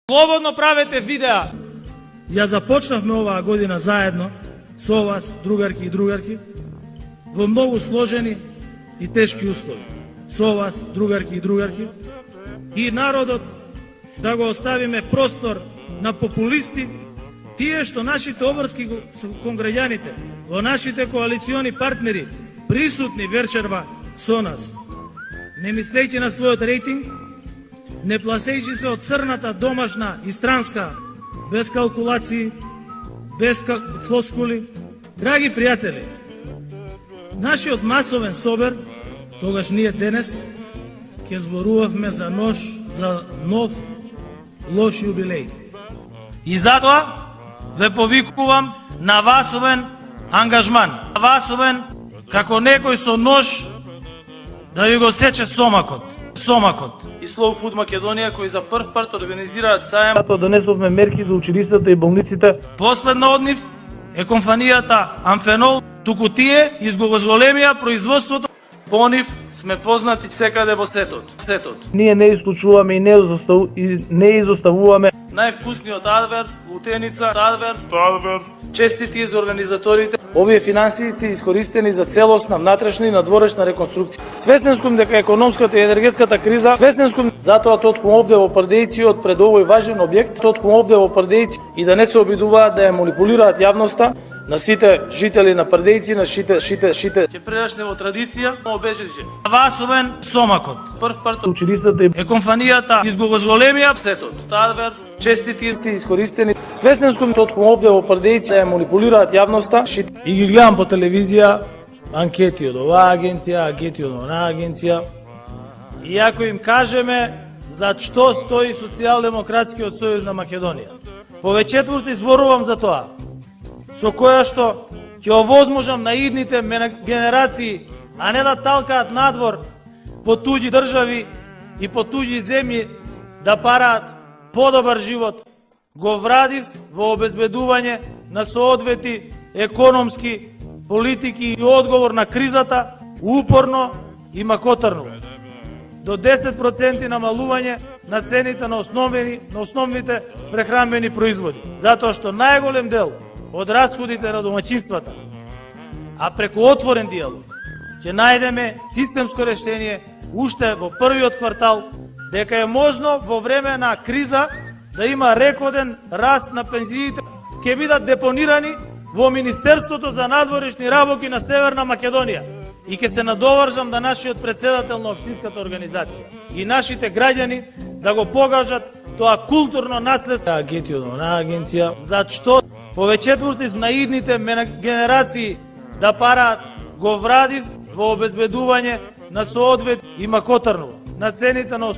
Слободно правете видеа. Ја започнавме оваа година заедно со вас, другарки и другарки, во многу сложени и тешки услови. Со вас, другарки и другарки, и народот да го оставиме простор на популисти, тие што нашите обврски кон граѓаните, во нашите коалициони партнери, присутни вечерва со нас. Не мислејќи на својот рейтинг, не пласејќи се од црната домашна и странска, без калкулации, без флоскули. Драги пријатели, нашиот масовен собер, тогаш ние денес, ќе зборувавме за нов лош јубилеј. И затоа ве повикувам на васовен ангажман. На васовен како некој со нож да ви го сече сомакот. И Slow Food Македонија кои за прв пат организираат сајам. Затоа донесовме мерки за училиштата и болниците. Последна од нив е компанијата Амфенол, туку тие изголемија производството. По нив сме познати секаде во сетот. Ние не исклучуваме и не изоставуваме. Највкусниот адвер, лутеница, адвер. Честити за организаторите. Овие финансии сте искористени за целосна внатрешна и надворешна реконструкција. Свесен сум дека економската и енергетската криза, затоа тоткум овде во Прдејци пред овој важен објект, и да не се обидуваат да ја манипулираат јавноста на сите жители на Прдејци, на шите. Ќе прерашне во традиција, обежиже. Васовен сомакот. Прв пат Училиштата е компанијата изголемија сетот. Адвер, честити сте искористени. Свесен сум тоткум овде во Прдејци да ја манипулираат јавноста и ги гледам по телевизија анкети од оваа агенција, анкети од онаа агенција. И ако им кажеме за што стои Социјалдемократскиот сојуз на Македонија. Повеќе изборувам за тоа, со која што ќе овозможам на идните генерации, а не да талкаат надвор по туѓи држави и по туѓи земји да параат подобар живот, го врадив во обезбедување на соодветни економски политики и одговор на кризата упорно и макотарно. До 10% намалување на цените на основните прехранбени производи. Затоа што најголем дел од расходите на домаќинствата, а преку отворен диалог, ќе најдеме системско решение уште во првиот квартал, дека е можно во време на криза да има рекорден раст на пензиите, ќе бидат депонирани во Министерството за надворешни работи на Северна Македонија. И ќе се надовржам да нашиот председател на општинската организација и нашите граѓани да го покажат тоа културно наследство. Агенти од онаа агенција, зашто повеќе на идните генерации да параат го врадив во обезбедување на соодвет и макотарно на цените на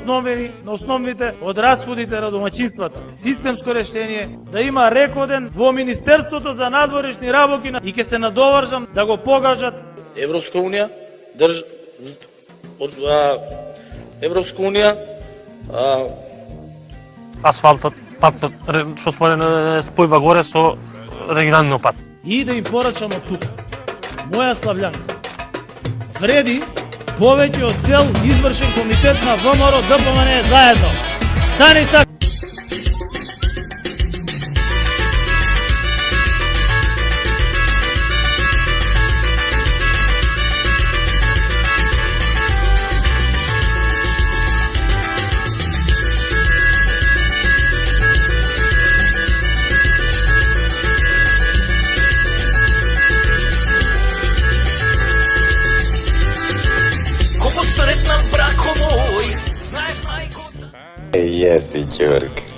основните од расходите на домаќинствата. Системско решение да има рекорден во Министерството за надворешни работи и ќе се надовржам да го покажат Европска унија, асфалтот, патот, што спојува горе со регионалниот пат. И да им порачам од тука. Моја Слављанка вреди повеќе од цел извршен комитет на ВМРО ДПМН заедно. Станица Еси, Ќурк.